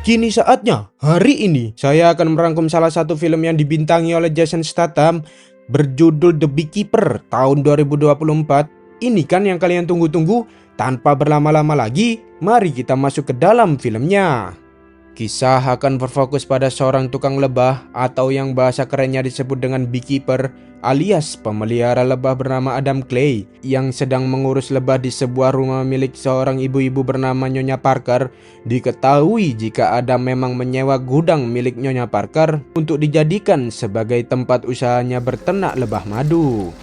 Kini saatnya, hari ini saya akan merangkum salah satu film yang dibintangi oleh Jason Statham berjudul The Beekeeper tahun 2024. Ini kan yang kalian tunggu-tunggu. Tanpa berlama-lama lagi, mari kita masuk ke dalam filmnya. Kisah akan berfokus pada seorang tukang lebah atau yang bahasa kerennya disebut dengan beekeeper alias pemelihara lebah bernama Adam Clay yang sedang mengurus lebah di sebuah rumah milik seorang ibu-ibu bernama Nyonya Parker. Diketahui jika Adam memang menyewa gudang milik Nyonya Parker untuk dijadikan sebagai tempat usahanya berternak lebah madu.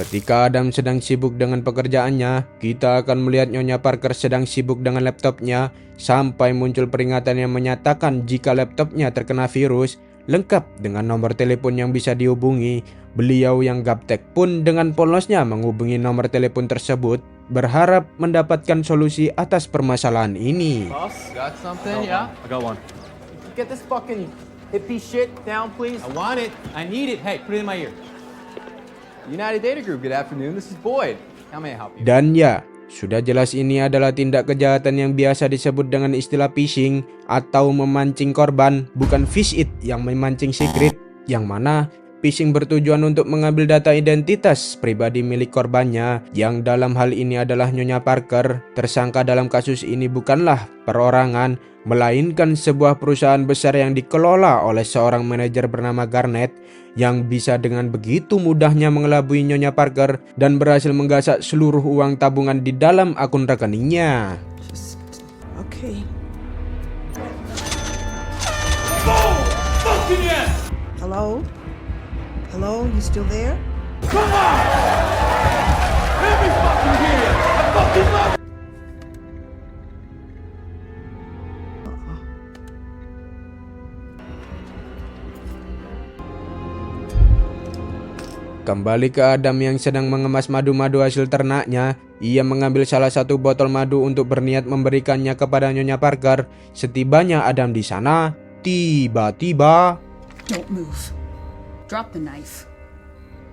Ketika Adam sedang sibuk dengan pekerjaannya, kita akan melihat Nyonya Parker sedang sibuk dengan laptopnya sampai muncul peringatan yang menyatakan jika laptopnya terkena virus, lengkap dengan nomor telepon yang bisa dihubungi. Beliau yang gaptek pun dengan polosnya menghubungi nomor telepon tersebut, berharap mendapatkan solusi atas permasalahan ini. Boss, got something? Yeah? I got one. Get this fucking hippie shit down, please. I want it. I need it. Hey, put it in my ear. United Data Group, good afternoon. This is Boyd. How may I help you? Dan ya, sudah jelas ini adalah tindak kejahatan yang biasa disebut dengan istilah phishing atau memancing korban, bukan fish it yang memancing secret, yang mana phishing bertujuan untuk mengambil data identitas pribadi milik korbannya, yang dalam hal ini adalah Nyonya Parker. Tersangka dalam kasus ini bukanlah perorangan, melainkan sebuah perusahaan besar yang dikelola oleh seorang manajer bernama Garnet yang bisa dengan begitu mudahnya mengelabui Nyonya Parker dan berhasil menggasak seluruh uang tabungan di dalam akun rekeningnya. Okay. Oh, fucking yeah! Hello? Hello? You still there? Come on! Let me fucking hear you! I fucking love Kembali ke Adam yang sedang mengemas madu-madu hasil ternaknya, ia mengambil salah satu botol madu untuk berniat memberikannya kepada Nyonya Parker. Setibanya Adam di sana, tiba-tiba Don't move. Drop the knife.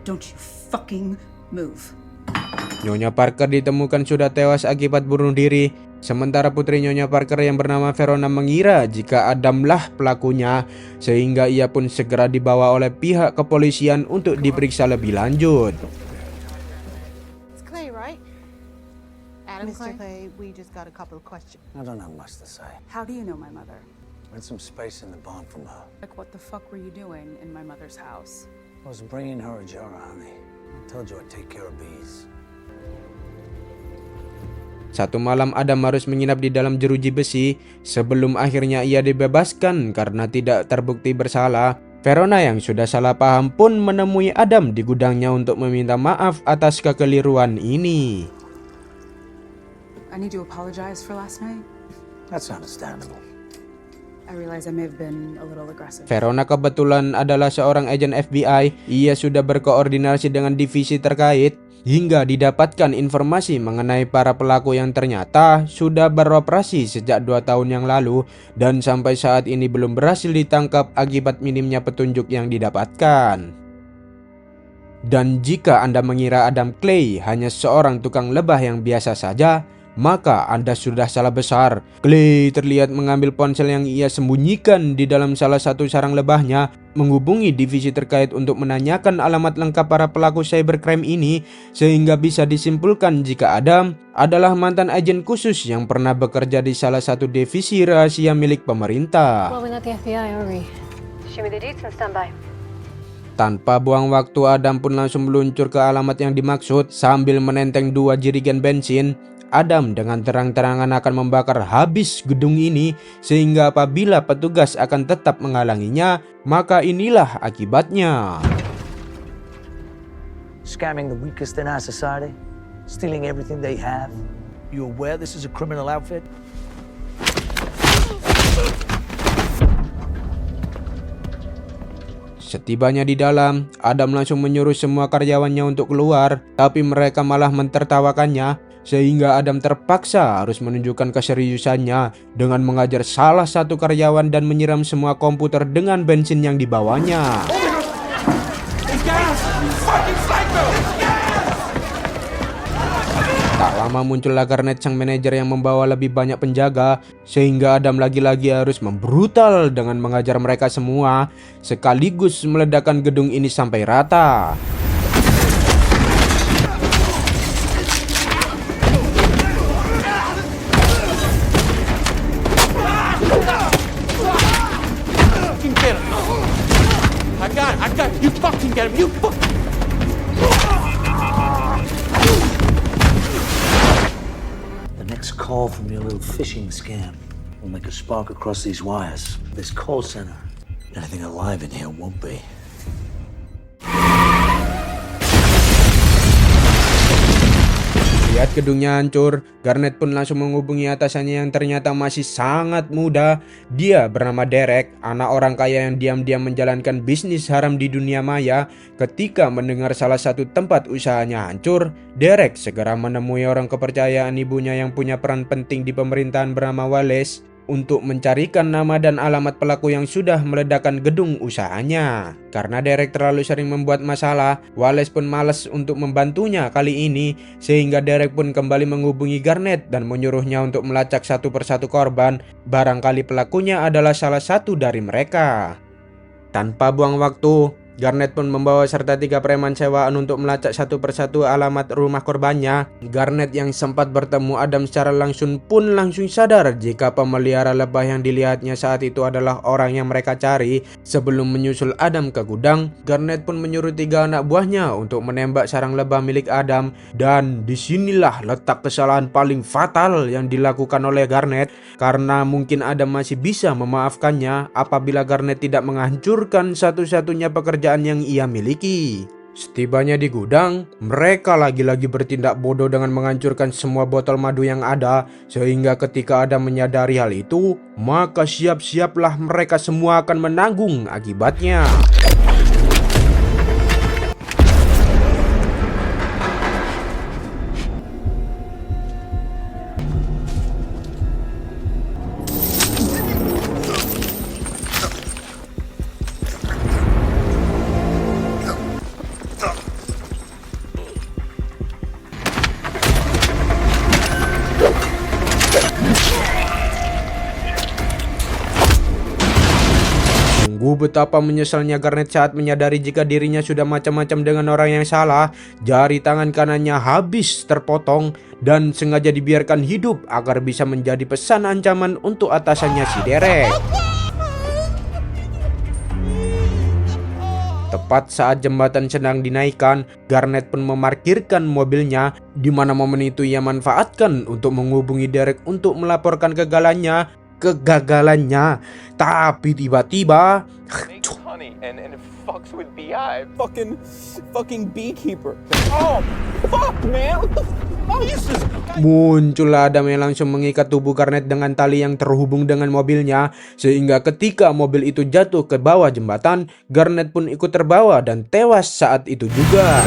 Don't you fucking move. Nyonya Parker ditemukan sudah tewas akibat bunuh diri. Sementara putri Nyonya Parker yang bernama Verona mengira jika Adamlah pelakunya, sehingga ia pun segera dibawa oleh pihak kepolisian untuk diperiksa lebih lanjut. It's Clay, right? Adam Mr. Clay? Clay, we just got a couple of questions. I don't have much to say. How do you know my mother? Read some space in the bond from her. Like, what the fuck were you doing in my mother's house? I was bringing her a jar of honey. I told you I'd take care of bees. Satu malam Adam harus menginap di dalam jeruji besi sebelum akhirnya ia dibebaskan karena tidak terbukti bersalah. Verona yang sudah salah paham pun menemui Adam di gudangnya untuk meminta maaf atas kekeliruan ini. I need to apologize for last night. That's understandable. I realize I may have been a little aggressive. Verona kebetulan adalah seorang agen FBI. Ia sudah berkoordinasi dengan divisi terkait hingga didapatkan informasi mengenai para pelaku yang ternyata sudah beroperasi sejak 2 tahun yang lalu dan sampai saat ini belum berhasil ditangkap akibat minimnya petunjuk yang didapatkan. Dan jika Anda mengira Adam Clay hanya seorang tukang lebah yang biasa saja, maka Anda sudah salah besar. Clay terlihat mengambil ponsel yang ia sembunyikan di dalam salah satu sarang lebahnya, menghubungi divisi terkait untuk menanyakan alamat lengkap para pelaku cybercrime ini, sehingga bisa disimpulkan jika Adam adalah mantan agen khusus yang pernah bekerja di salah satu divisi rahasia milik pemerintah. Well, we're not the FBI, are we? Show me the deets and stand by. Tanpa buang waktu, Adam pun langsung meluncur ke alamat yang dimaksud sambil menenteng 2 jerigen bensin. Adam dengan terang-terangan akan membakar habis gedung ini, sehingga apabila petugas akan tetap menghalanginya, maka inilah akibatnya. Scamming the weakest in our society, stealing everything they have. You aware this is a criminal outfit? Setibanya di dalam, Adam langsung menyuruh semua karyawannya untuk keluar, tapi mereka malah mentertawakannya, sehingga Adam terpaksa harus menunjukkan keseriusannya dengan mengajar salah satu karyawan dan menyiram semua komputer dengan bensin yang dibawanya. Tak lama lama muncullah Garnet sang manajer yang membawa lebih banyak penjaga, sehingga Adam lagi-lagi harus membrutal dengan mengajar mereka semua, sekaligus meledakkan gedung ini sampai rata. I got you. Fucking get him. You fuck. The next call from your little phishing scam will make a spark across these wires. This call center, anything alive in here won't be. Lihat gedungnya hancur, Garnet pun langsung menghubungi atasannya yang ternyata masih sangat muda. Dia bernama Derek, anak orang kaya yang diam-diam menjalankan bisnis haram di dunia maya. Ketika mendengar salah satu tempat usahanya hancur, Derek segera menemui orang kepercayaan ibunya yang punya peran penting di pemerintahan bernama Wallace untuk mencarikan nama dan alamat pelaku yang sudah meledakkan gedung usahanya. Karena Derek terlalu sering membuat masalah, Wallace pun malas untuk membantunya kali ini, sehingga Derek pun kembali menghubungi Garnet dan menyuruhnya untuk melacak satu persatu korban. Barangkali pelakunya adalah salah satu dari mereka. Tanpa buang waktu, Garnet pun membawa serta 3 preman sewaan untuk melacak satu persatu alamat rumah korbannya. Garnet yang sempat bertemu Adam secara langsung pun langsung sadar jika pemelihara lebah yang dilihatnya saat itu adalah orang yang mereka cari. Sebelum menyusul Adam ke gudang, Garnet pun menyuruh 3 anak buahnya untuk menembak sarang lebah milik Adam. Dan disinilah letak kesalahan paling fatal yang dilakukan oleh Garnet, karena mungkin Adam masih bisa memaafkannya apabila Garnet tidak menghancurkan satu-satunya pekerjaan yang ia miliki. Setibanya di gudang, mereka lagi-lagi bertindak bodoh dengan menghancurkan semua botol madu yang ada, sehingga ketika Adam menyadari hal itu, maka siap-siaplah mereka semua akan menanggung akibatnya. Betapa menyesalnya Garnet saat menyadari jika dirinya sudah macam-macam dengan orang yang salah. Jari tangan kanannya habis terpotong dan sengaja dibiarkan hidup agar bisa menjadi pesan ancaman untuk atasannya si Derek. Tepat saat jembatan sedang dinaikkan, Garnet pun memarkirkan mobilnya, di mana momen itu ia manfaatkan untuk menghubungi Derek untuk melaporkan kegagalannya. Tapi tiba-tiba Honey, and it fucks with BI. Fucking beekeeper. Oh, fuck, man. What the fuck is this? muncullah Adam yang langsung mengikat tubuh Garnet dengan tali yang terhubung dengan mobilnya, sehingga ketika mobil itu jatuh ke bawah jembatan, Garnet pun ikut terbawa dan tewas saat itu juga.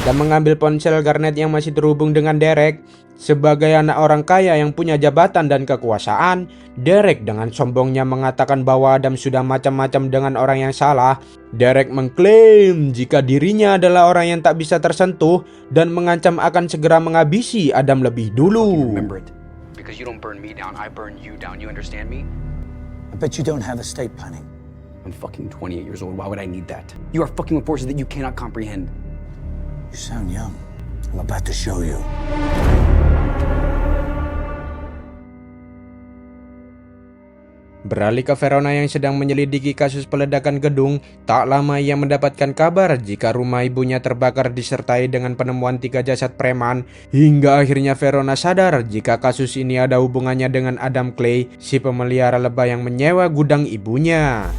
Adam mengambil ponsel Garnet yang masih terhubung dengan Derek. Sebagai anak orang kaya yang punya jabatan dan kekuasaan, Derek dengan sombongnya mengatakan bahwa Adam sudah macam-macam dengan orang yang salah. Derek mengklaim jika dirinya adalah orang yang tak bisa tersentuh dan mengancam akan segera menghabisi Adam lebih dulu. Remember it. Because you don't burn me down, I burn you down. You understand me? I bet you don't have estate planning. I'm fucking 28 years old. Why would I need that? You are fucking with forces that you cannot comprehend. You sound young. I'm about to show you. Beralih ke Verona yang sedang menyelidiki kasus peledakan gedung, tak lama ia mendapatkan kabar jika rumah ibunya terbakar disertai dengan penemuan 3 jasad preman. Hingga akhirnya Verona sadar jika kasus ini ada hubungannya dengan Adam Clay, si pemelihara lebah yang menyewa gudang ibunya.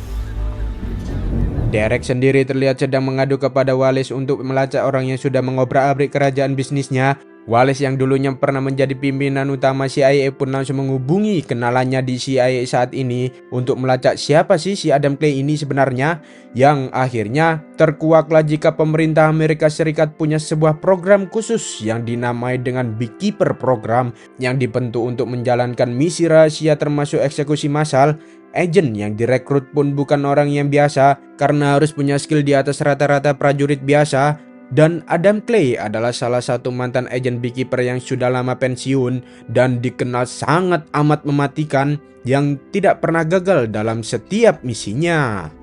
Derek sendiri terlihat sedang mengadu kepada Wallace untuk melacak orang yang sudah mengobrak-abrik kerajaan bisnisnya. Wallace yang dulunya pernah menjadi pimpinan utama CIA pun langsung menghubungi kenalannya di CIA saat ini untuk melacak siapa sih si Adam Clay ini sebenarnya, yang akhirnya terkuaklah jika pemerintah Amerika Serikat punya sebuah program khusus yang dinamai dengan Beekeeper Program yang dibentuk untuk menjalankan misi rahasia termasuk eksekusi massal. Agent yang direkrut pun bukan orang yang biasa karena harus punya skill di atas rata-rata prajurit biasa. Dan Adam Clay adalah salah satu mantan agen Beekeeper yang sudah lama pensiun dan dikenal sangat amat mematikan yang tidak pernah gagal dalam setiap misinya.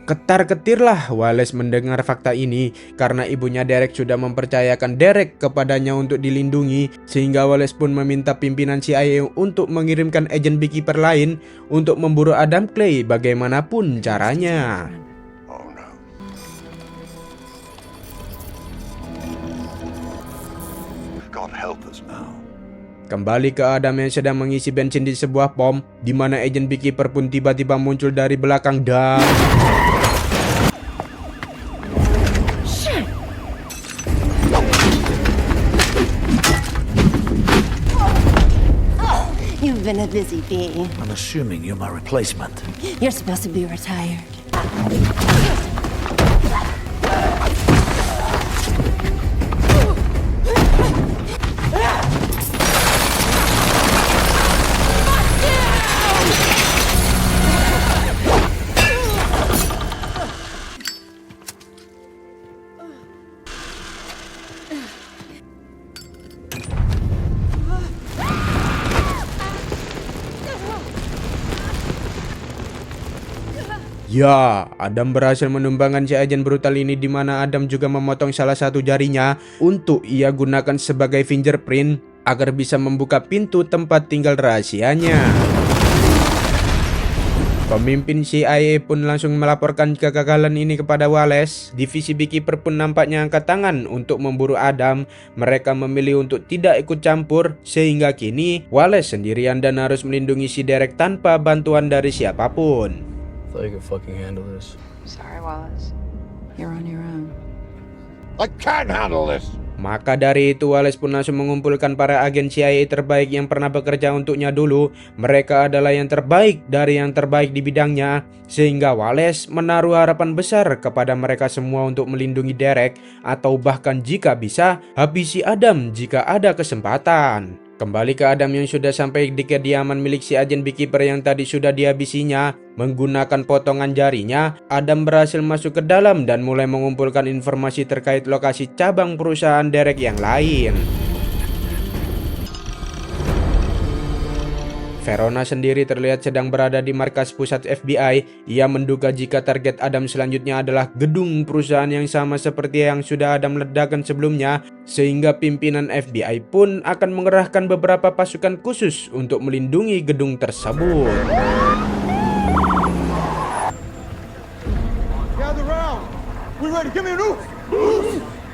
Ketar-ketirlah Wallace mendengar fakta ini karena ibunya Derek sudah mempercayakan Derek kepadanya untuk dilindungi, sehingga Wallace pun meminta pimpinan CIA untuk mengirimkan agen Beekeeper lain untuk memburu Adam Clay bagaimanapun caranya. Kembali ke Adam yang sedang mengisi bensin di sebuah pom, di mana agen Beekeeper pun tiba-tiba muncul dari belakang dan You've been a busy bee. I'm assuming you're my replacement. You're supposed to be retired. ya, Adam berhasil menumbangkan si agen brutal ini, di mana Adam juga memotong salah satu jarinya untuk ia gunakan sebagai fingerprint agar bisa membuka pintu tempat tinggal rahasianya. Pemimpin CIA pun langsung melaporkan kegagalan ini kepada Wallace. Divisi Beekeeper pun nampaknya angkat tangan untuk memburu Adam. Mereka memilih untuk tidak ikut campur, sehingga kini Wallace sendirian dan harus melindungi si Derek tanpa bantuan dari siapapun. Thought you could fucking handle this. Sorry, Wallace. You're on your own. I can't handle this. Maka dari itu Wallace pun langsung mengumpulkan para agen CIA terbaik yang pernah bekerja untuknya dulu. Mereka adalah yang terbaik dari yang terbaik di bidangnya, sehingga Wallace menaruh harapan besar kepada mereka semua untuk melindungi Derek, atau bahkan jika bisa habisi Adam jika ada kesempatan. Kembali ke Adam yang sudah sampai di kediaman milik si agen Beekeeper yang tadi sudah dihabisinya. Menggunakan potongan jarinya, Adam berhasil masuk ke dalam dan mulai mengumpulkan informasi terkait lokasi cabang perusahaan Derek yang lain. Verona sendiri terlihat sedang berada di markas pusat FBI. Ia menduga jika target Adam selanjutnya adalah gedung perusahaan yang sama seperti yang sudah Adam ledakan sebelumnya, sehingga pimpinan FBI pun akan mengerahkan beberapa pasukan khusus untuk melindungi gedung tersebut.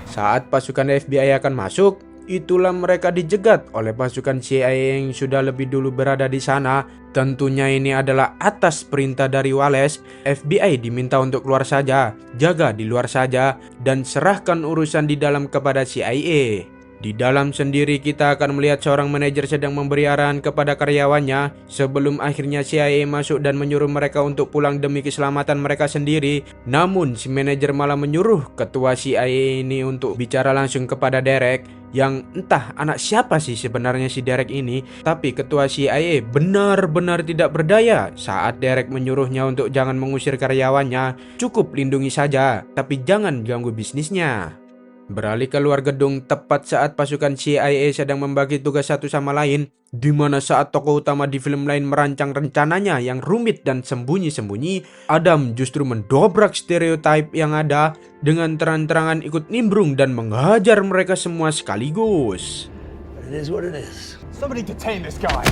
Saat pasukan FBI akan masuk, itulah mereka dijegat oleh pasukan CIA yang sudah lebih dulu berada di sana. Tentunya ini adalah atas perintah dari Wallace. FBI diminta untuk keluar saja, jaga di luar saja, dan serahkan urusan di dalam kepada CIA. Di dalam sendiri kita akan melihat seorang manajer sedang memberi arahan kepada karyawannya sebelum akhirnya CIA masuk dan menyuruh mereka untuk pulang demi keselamatan mereka sendiri. Namun si manajer malah menyuruh ketua CIA ini untuk bicara langsung kepada Derek, yang entah anak siapa sih sebenarnya si Derek ini. Tapi ketua CIA benar-benar tidak berdaya saat Derek menyuruhnya untuk jangan mengusir karyawannya, cukup lindungi saja tapi jangan ganggu bisnisnya. Beralih keluar gedung tepat saat pasukan CIA sedang membagi tugas satu sama lain, di mana saat tokoh utama di film lain merancang rencananya yang rumit dan sembunyi-sembunyi, Adam justru mendobrak stereotip yang ada dengan terang-terangan ikut nimbrung dan menghajar mereka semua sekaligus. It is what it is. Somebody detain this guy.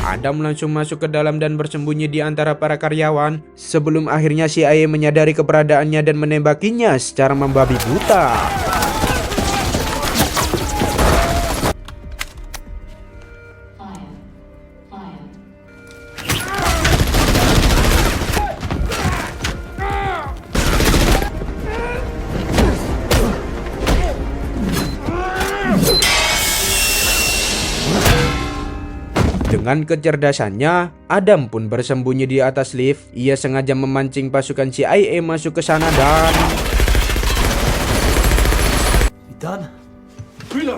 Adam langsung masuk ke dalam dan bersembunyi di antara para karyawan sebelum akhirnya CIA menyadari keberadaannya dan menembakinya secara membabi buta. Dengan kecerdasannya, Adam pun bersembunyi di atas lift. Ia sengaja memancing pasukan CIA masuk ke sana dan... You done? You're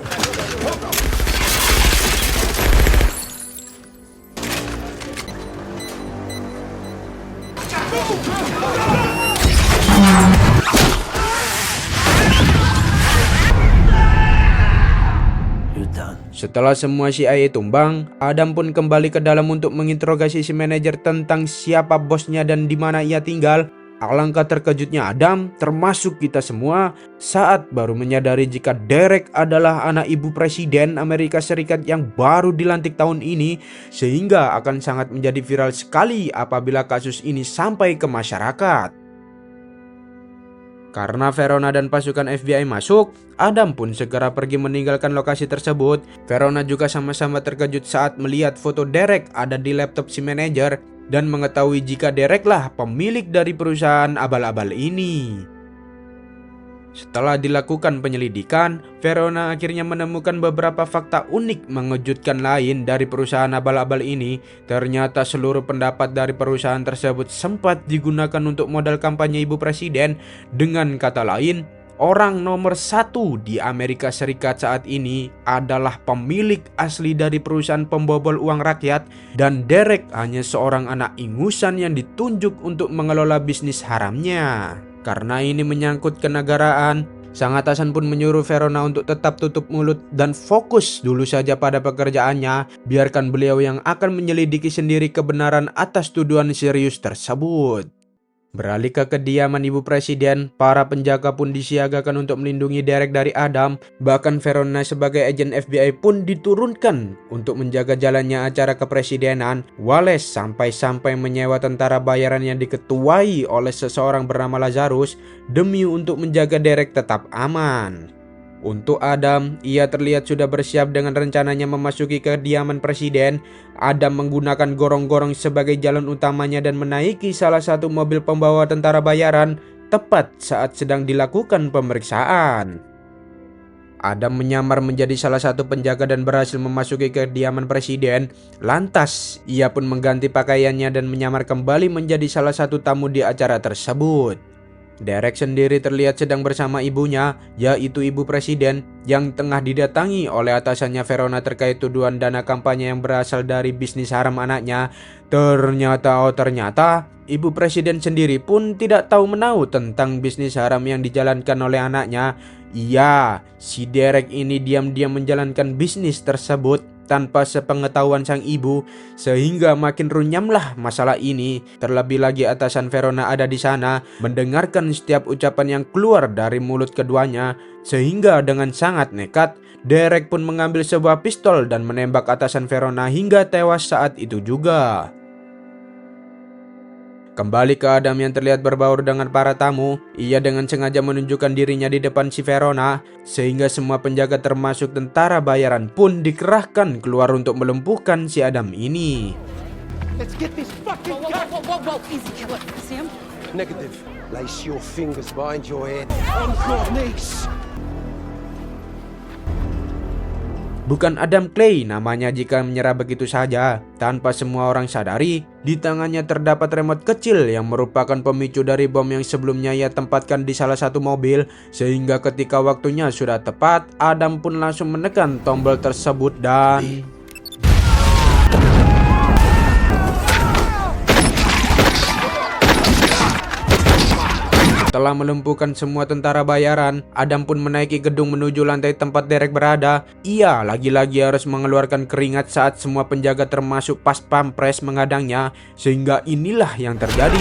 done. Setelah semua CIA tumbang, Adam pun kembali ke dalam untuk menginterogasi si manajer tentang siapa bosnya dan di mana ia tinggal. Alangkah terkejutnya Adam, termasuk kita semua, saat baru menyadari jika Derek adalah anak ibu presiden Amerika Serikat yang baru dilantik tahun ini, sehingga akan sangat menjadi viral sekali apabila kasus ini sampai ke masyarakat. Karena Verona dan pasukan FBI masuk, Adam pun segera pergi meninggalkan lokasi tersebut. Verona juga sama-sama terkejut saat melihat foto Derek ada di laptop si manajer dan mengetahui jika Derek lah pemilik dari perusahaan abal-abal ini. Setelah dilakukan penyelidikan, Verona akhirnya menemukan beberapa fakta unik mengejutkan lain dari perusahaan abal-abal ini. Ternyata seluruh pendapat dari perusahaan tersebut sempat digunakan untuk modal kampanye ibu presiden. Dengan kata lain, orang nomor 1 di Amerika Serikat saat ini adalah pemilik asli dari perusahaan pembobol uang rakyat, dan Derek hanya seorang anak ingusan yang ditunjuk untuk mengelola bisnis haramnya. Karena ini menyangkut kenegaraan, sang atasan pun menyuruh Verona untuk tetap tutup mulut dan fokus dulu saja pada pekerjaannya. Biarkan beliau yang akan menyelidiki sendiri kebenaran atas tuduhan serius tersebut. Beralih ke kediaman ibu presiden, para penjaga pun disiagakan untuk melindungi Derek dari Adam. Bahkan Verona sebagai agen FBI pun diturunkan untuk menjaga jalannya acara kepresidenan. Wallace sampai-sampai menyewa tentara bayaran yang diketuai oleh seseorang bernama Lazarus demi untuk menjaga Derek tetap aman. Untuk Adam, ia terlihat sudah bersiap dengan rencananya memasuki kediaman presiden. Adam menggunakan gorong-gorong sebagai jalan utamanya dan menaiki salah satu mobil pembawa tentara bayaran tepat saat sedang dilakukan pemeriksaan. Adam menyamar menjadi salah satu penjaga dan berhasil memasuki kediaman presiden. Lantas, ia pun mengganti pakaiannya dan menyamar kembali menjadi salah satu tamu di acara tersebut. Derek sendiri terlihat sedang bersama ibunya, yaitu ibu presiden, yang tengah didatangi oleh atasannya Verona terkait tuduhan dana kampanye yang berasal dari bisnis haram anaknya. Ternyata ibu presiden sendiri pun tidak tahu menahu tentang bisnis haram yang dijalankan oleh anaknya. Iya, si Derek ini diam-diam menjalankan bisnis tersebut tanpa sepengetahuan sang ibu, sehingga makin runyamlah masalah ini. Terlebih lagi atasan Verona ada di sana, mendengarkan setiap ucapan yang keluar dari mulut keduanya, sehingga dengan sangat nekat, Derek pun mengambil sebuah pistol dan menembak atasan Verona hingga tewas saat itu juga. Kembali ke Adam yang terlihat berbaur dengan para tamu, ia dengan sengaja menunjukkan dirinya di depan si Verona, sehingga semua penjaga termasuk tentara bayaran pun dikerahkan keluar untuk melumpuhkan si Adam ini. Let's get this fucking Whoa, easy, killer. Sam? Negative. Lace your fingers behind your head. On your knees. Bukan Adam Clay namanya jika menyerah begitu saja. Tanpa semua orang sadari, di tangannya terdapat remote kecil yang merupakan pemicu dari bom yang sebelumnya ia tempatkan di salah satu mobil. Sehingga ketika waktunya sudah tepat, Adam pun langsung menekan tombol tersebut dan... Setelah melumpuhkan semua tentara bayaran, Adam pun menaiki gedung menuju lantai tempat Derek berada. Ia lagi-lagi harus mengeluarkan keringat saat semua penjaga termasuk pas pampres menghadangnya, sehingga inilah yang terjadi.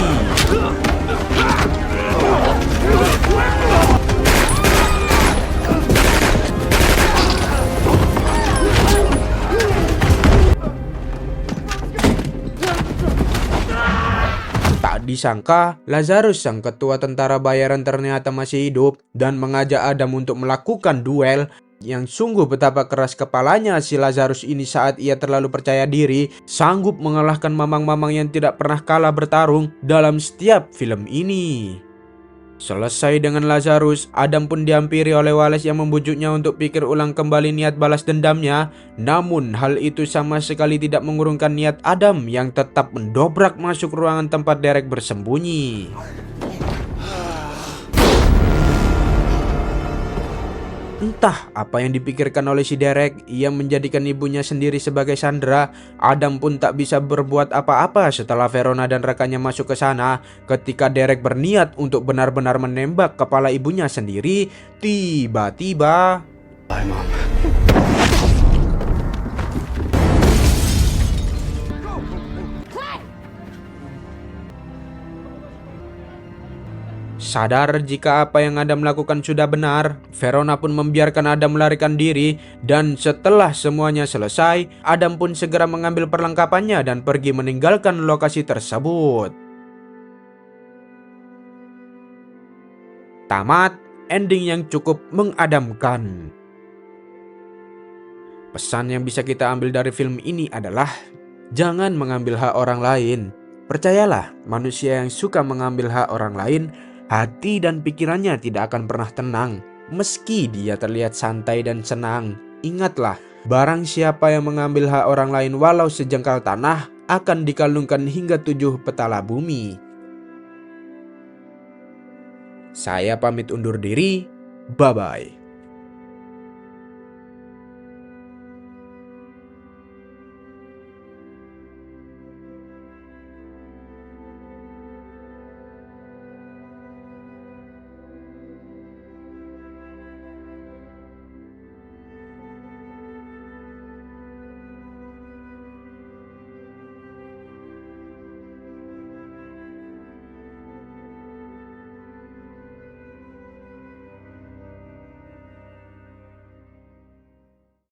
Disangka, Lazarus sang ketua tentara bayaran ternyata masih hidup dan mengajak Adam untuk melakukan duel. Yang sungguh betapa keras kepalanya si Lazarus ini saat ia terlalu percaya diri, sanggup mengalahkan mamang-mamang yang tidak pernah kalah bertarung dalam setiap film ini. Selesai dengan Lazarus, Adam pun dihampiri oleh Wallace yang membujuknya untuk pikir ulang kembali niat balas dendamnya. Namun hal itu sama sekali tidak mengurungkan niat Adam yang tetap mendobrak masuk ruangan tempat Derek bersembunyi. Entah apa yang dipikirkan oleh si Derek, ia menjadikan ibunya sendiri sebagai sandera. Adam pun tak bisa berbuat apa-apa setelah Verona dan rekannya masuk ke sana. Ketika Derek berniat untuk benar-benar menembak kepala ibunya sendiri, tiba-tiba... Bye, Mom. Sadar jika apa yang Adam lakukan sudah benar, Verona pun membiarkan Adam melarikan diri. Dan setelah semuanya selesai, Adam pun segera mengambil perlengkapannya dan pergi meninggalkan lokasi tersebut. Tamat, ending yang cukup mengadamkan. Pesan yang bisa kita ambil dari film ini adalah jangan mengambil hak orang lain. Percayalah, manusia yang suka mengambil hak orang lain, hati dan pikirannya tidak akan pernah tenang. Meski dia terlihat santai dan senang, ingatlah, barang siapa yang mengambil hak orang lain walau sejengkal tanah akan dikalungkan hingga 7 petala bumi. Saya pamit undur diri, bye-bye.